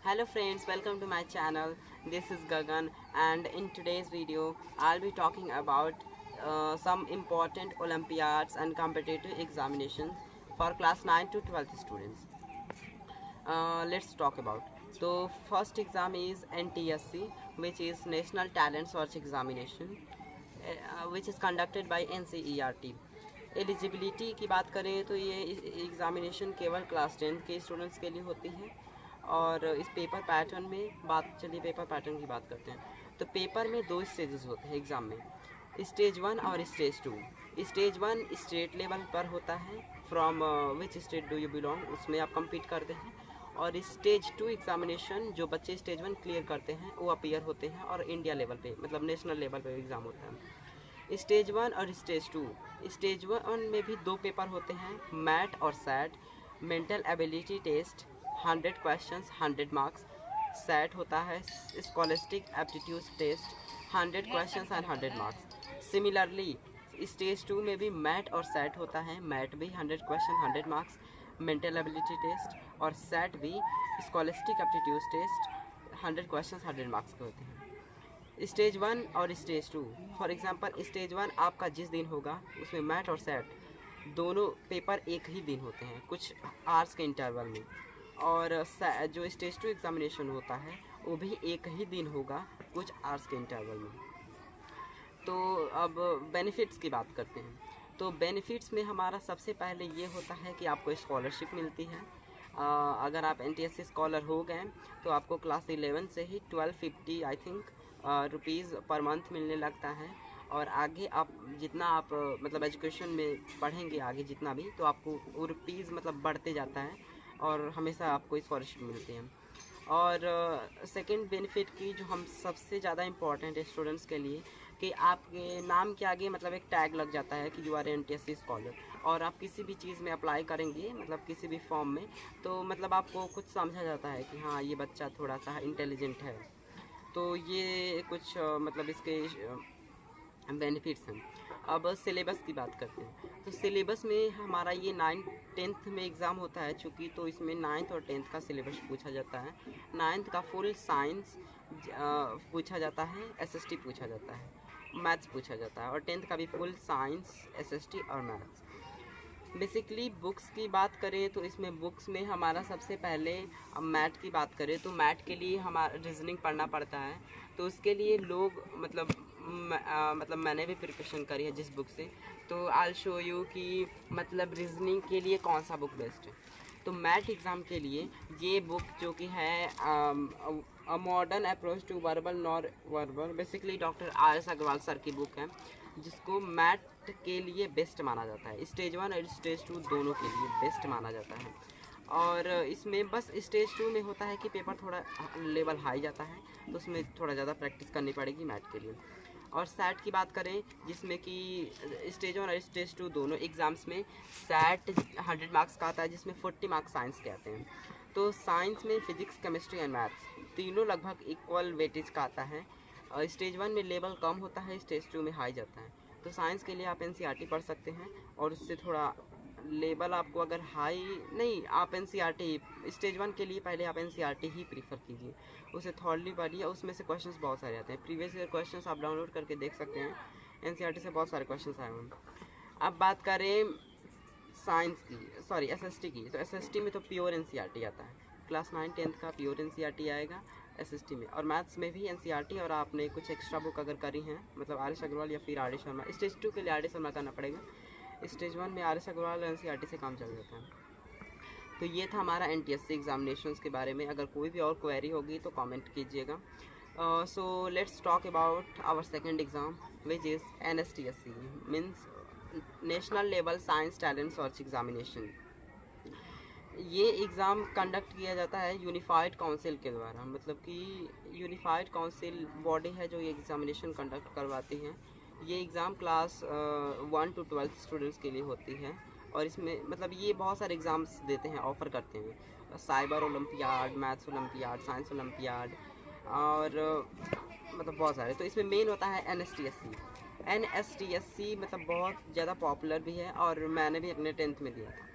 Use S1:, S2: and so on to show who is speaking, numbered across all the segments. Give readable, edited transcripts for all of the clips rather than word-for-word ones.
S1: Hello friends, welcome to my channel. This is Gagan, and in today's video I'll be talking about some important Olympiads and competitive examinations for class 9 to 12th students. Let's talk about. So first exam is NTSC, which is National Talent Search Examination, which is conducted by NCERT. Eligibility की बात करें तो ये examination केवल class 10 के students के लिए होती है। और इस पेपर पैटर्न में चलिए पेपर पैटर्न की बात करते हैं। तो पेपर में दो स्टेजेस होते हैं एग्ज़ाम में, स्टेज 1 और स्टेज 2। स्टेज 1 स्टेट लेवल पर होता है, from which state do you belong, उसमें आप कम्पीट करते हैं। और स्टेज 2 एग्ज़ामिनेशन जो बच्चे स्टेज 1 क्लियर करते हैं वो अपीयर होते हैं और इंडिया लेवल पे मतलब नेशनल लेवल पे एग्ज़ाम होता है। स्टेज 1 और स्टेज 2। स्टेज 1 में भी दो पेपर होते हैं, मैट और SAT. Mental ability test 100 questions 100 marks. SAT होता है scholastic aptitude test 100 questions and 100 marks. Similarly stage 2 में भी मैट और सैट होता है, मैट भी 100 question 100 marks, mental ability test, और सैट भी scholastic aptitude test 100 question 100 marks के होते हैं। स्टेज 1 और स्टेज 2, फॉर एग्जांपल स्टेज 1 आपका जिस दिन होगा उसमें मैट और सैट दोनों पेपर एक ही दिन होते हैं, कुछ आवर्स के इंटरवल में। और जो स्टेज 2 एग्ज़ामिनेशन होता है वो भी एक ही दिन होगा, कुछ आवर्स के इंटरवल में। तो अब बेनिफिट्स की बात करते हैं। तो बेनिफिट्स में हमारा सबसे पहले ये होता है कि आपको स्कॉलरशिप मिलती है। अगर आप NTSC स्कॉलर हो गए तो आपको क्लास 11 से ही 1250 I think rupees per month मिलने लगता है। और आगे आप जितना आप मतलब एजुकेशन में पढ़ेंगे आगे जितना भी, तो आपको वो रुपीज़ मतलब बढ़ते जाता है और हमेशा आपको स्कॉलरशिप मिलती है। और सेकंड बेनिफिट की जो हम सबसे ज़्यादा इम्पॉर्टेंट है स्टूडेंट्स के लिए, कि आपके नाम के आगे मतलब एक टैग लग जाता है कि यू आर NTSC स्कॉलर। और आप किसी भी चीज़ में अप्लाई करेंगे मतलब किसी भी फॉर्म में, तो मतलब आपको कुछ समझा जाता है कि हाँ ये बच्चा थोड़ा सा इंटेलिजेंट है। तो ये कुछ मतलब इसके बेनिफिट्स हैं। अब सिलेबस की बात करते हैं। तो सिलेबस में हमारा ये 9th 10th में एग्ज़ाम होता है चूँकि, तो इसमें 9th और 10th का सिलेबस पूछा जाता है। 9th का फुल साइंस पूछा जाता है, SST पूछा जाता है, मैथ्स पूछा जाता है। और 10th का भी फुल साइंस, SST और मैथ्स। बेसिकली बुक्स की बात करें तो इसमें बुक्स में हमारा सबसे पहले मैथ की बात करें तो मैथ के लिए हमारा रीजनिंग पढ़ना पड़ता है। तो उसके लिए लोग मतलब मैंने भी प्रिपरेशन करी है जिस बुक से, तो आई शो यू कि मतलब रीजनिंग के लिए कौन सा बुक बेस्ट है। तो मैथ एग्ज़ाम के लिए ये बुक जो कि है a modern approach to verbal nor verbal, basically doctor RS Agarwal sir की बुक है, जिसको मैथ के लिए बेस्ट माना जाता है। स्टेज 1 और स्टेज 2 दोनों के लिए बेस्ट माना जाता है। और इसमें बस स्टेज 2 में होता है कि पेपर थोड़ा लेवल हाई जाता है, तो उसमें थोड़ा ज़्यादा प्रैक्टिस करनी पड़ेगी मैथ के लिए। और सैट की बात करें जिसमें कि स्टेज 1 और स्टेज 2 दोनों एग्ज़ाम्स में सैट 100 मार्क्स का आता है, जिसमें 40 मार्क्स साइंस के आते हैं। तो साइंस में फिजिक्स, केमिस्ट्री एंड मैथ्स तीनों लगभग इक्वल वेटेज का आता है। स्टेज 1 में लेवल कम होता है, स्टेज 2 में हाई जाता है। तो साइंस के लिए आप NCERT पढ़ सकते हैं, और उससे थोड़ा लेवल आपको अगर हाई नहीं, आप NCERT स्टेज 1 के लिए पहले आप NCERT ही प्रीफर कीजिए, उसे थॉरली पढ़िए। उसमें से क्वेश्चंस बहुत सारे आते हैं, प्रीवियस ईयर क्वेश्चंस आप डाउनलोड करके देख सकते हैं, NCERT से बहुत सारे क्वेश्चंस आए हैं। अब बात करें साइंस की, सॉरी SST की, तो SST में तो प्योर NCERT आता है, क्लास 9 10th का प्योर NCERT आएगा SST में। और मैथ्स में भी NCERT, और आपने कुछ एक्स्ट्रा बुक अगर करी हैं मतलब RS अग्रवाल या फिर RD शर्मा, स्टेज 2 के लिए RD शर्मा करना पड़ेगा, स्टेज 1 में RS अग्रवाल NCERT से काम चल जाता है। तो ये था हमारा NTSC एग्जामिनेशंस के बारे में। अगर कोई भी और क्वेरी होगी तो कमेंट कीजिएगा। So let's talk about our second exam which is NSTSC, means national level science talent search examination. ये एग्ज़ाम कंडक्ट किया जाता है यूनिफाइड काउंसिल के द्वारा, मतलब कि यूनिफाइड काउंसिल बॉडी है जो ये एग्ज़ामिनेशन कंडक्ट करवाती हैं। ये एग्ज़ाम क्लास 1 to 12 स्टूडेंट्स के लिए होती है। और इसमें मतलब ये बहुत सारे एग्ज़ाम्स देते हैं, ऑफ़र करते हैं, cyber olympiad, maths olympiad, science olympiad, और मतलब बहुत सारे। तो इसमें मेन होता है NSTSC। NSTSC मतलब बहुत ज़्यादा पॉपुलर भी है, और मैंने भी अपने 10th में दिया था।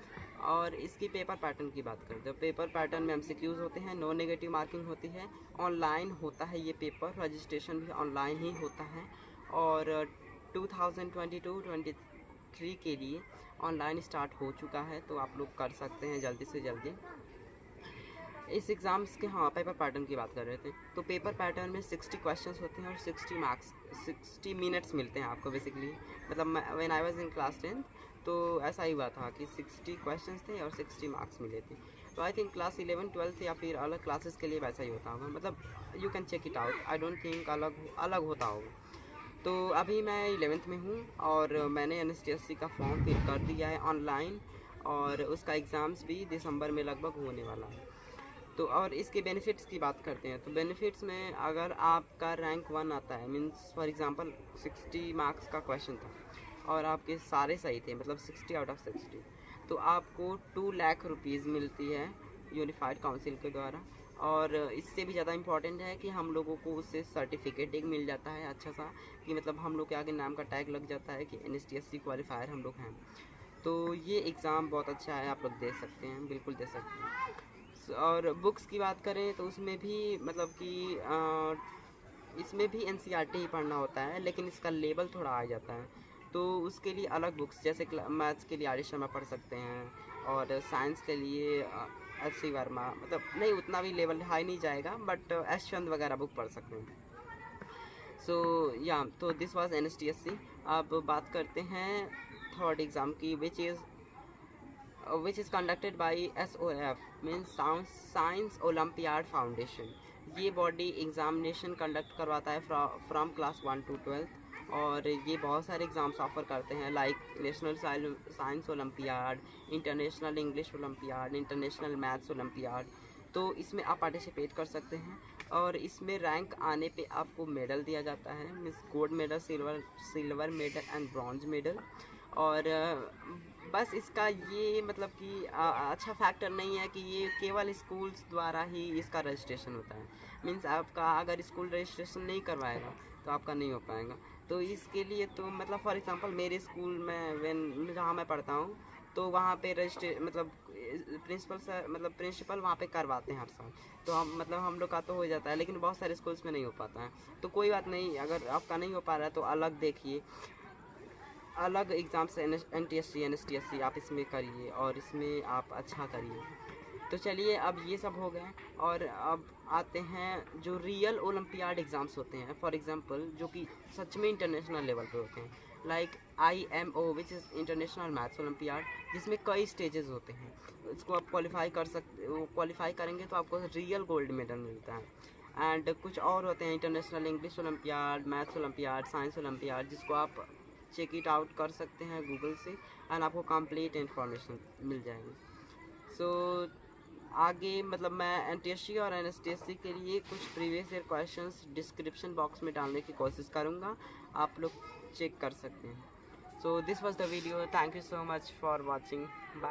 S1: और इसकी पेपर पैटर्न की बात करते हैं। पेपर पैटर्न में MCQs होते हैं, नो नेगेटिव मार्किंग होती है, ऑनलाइन होता है ये पेपर, रजिस्ट्रेशन भी ऑनलाइन ही होता है। और 2022-23 के लिए ऑनलाइन स्टार्ट हो चुका है, तो आप लोग कर सकते हैं जल्दी से जल्दी इस एग्ज़ाम्स के। हाँ, पेपर पैटर्न की बात कर रहे थे। तो पेपर पैटर्न में 60 क्वेश्चंस होते हैं और 60 मार्क्स, 60 मिनट्स मिलते हैं आपको बेसिकली। मतलब when I was in class 10 तो ऐसा ही हुआ था कि 60 क्वेश्चंस थे और 60 मार्क्स मिले थे। तो आई थिंक क्लास 11, 12 या फिर अलग क्लासेस के लिए वैसा ही होता होगा। मतलब you can check it out, I don't think अलग होता होगा। तो अभी मैं 11th में हूँ और मैंने NSTSC का फॉर्म फिल कर दिया है ऑनलाइन, और उसका एग्ज़ाम्स भी दिसंबर में लगभग होने वाला है। तो और इसके बेनिफिट्स की बात करते हैं। तो बेनिफिट्स में अगर आपका रैंक 1 आता है, मीन्स फॉर एग्जांपल 60 मार्क्स का क्वेश्चन था और आपके सारे सही थे, मतलब 60 आउट ऑफ 60, तो आपको 2 लाख रुपीज़ मिलती है यूनिफाइड काउंसिल के द्वारा। और इससे भी ज़्यादा इम्पॉर्टेंट है कि हम लोगों को उससे सर्टिफिकेट एक मिल जाता है अच्छा सा, कि मतलब हम लोग के आगे नाम का टैग लग जाता है कि NSTSC क्वालिफायर हम लोग हैं। तो ये एग्ज़ाम बहुत अच्छा है, आप लोग दे सकते हैं, बिल्कुल दे सकते हैं। और बुक्स की बात करें तो उसमें भी मतलब कि इसमें भी NCERT ही पढ़ना होता है, लेकिन इसका लेवल थोड़ा आ जाता है। तो उसके लिए अलग बुक्स, जैसे मैथ्स के लिए RD शर्मा पढ़ सकते हैं, और साइंस के लिए SC वर्मा, मतलब नहीं उतना भी लेवल हाई नहीं जाएगा, बट S चंद वगैरह बुक पढ़ सकते हैं। सो या, तो दिस वाज NSTSC। अब बात करते हैं थर्ड एग्ज़ाम की, which is conducted by SOF, means Science Olympiad Foundation। ये बॉडी एग्ज़ामिनेशन कंडक्ट करवाता है फ्रॉम क्लास 1 to 12, और ये बहुत सारे एग्ज़ाम्स ऑफर करते हैं, like national science olympiad, international English olympiad, international maths olympiad. तो इसमें आप पार्टिसिपेट कर सकते हैं, और इसमें रैंक आने पे आपको मेडल दिया जाता है, means gold medal, silver medal and bronze medal. और बस इसका ये मतलब कि अच्छा फैक्टर नहीं है कि ये केवल स्कूल्स द्वारा ही इसका रजिस्ट्रेशन होता है। मीन्स आपका अगर स्कूल रजिस्ट्रेशन नहीं करवाएगा तो आपका नहीं हो पाएगा। तो इसके लिए तो मतलब फॉर एग्जांपल मेरे स्कूल में जहाँ मैं पढ़ता हूँ, तो वहाँ पे मतलब प्रिंसिपल वहाँ पे करवाते हैं हर साल। तो हम लोग का तो हो जाता है, लेकिन बहुत सारे स्कूल्स में नहीं हो पाता है। तो कोई बात नहीं, अगर आपका नहीं हो पा रहा है तो अलग देखिए, अलग एग्ज़ाम से NSTSC आप इसमें करिए और इसमें आप अच्छा करिए। तो चलिए, अब ये सब हो गए, और अब आते हैं जो रियल ओलंपियाड एग्ज़ाम्स होते हैं, फॉर एग्जांपल जो कि सच में इंटरनेशनल लेवल पे होते हैं, like IMO which is international maths olympiad, जिसमें कई स्टेजेस होते हैं। इसको आप क्वालिफाई करेंगे तो आपको रियल गोल्ड मेडल मिलता है। एंड कुछ और होते हैं, international English olympiad, maths olympiad, science olympiad, जिसको आप चेक इट आउट कर सकते हैं गूगल से, एंड आपको कंप्लीट इन्फॉर्मेशन मिल जाएगी। सो आगे मतलब मैं NTSC और NSTSC के लिए कुछ previous year questions description box में डालने की कोशिश करूँगा, आप लोग चेक कर सकते हैं। So this was the video, thank you so much for watching, bye.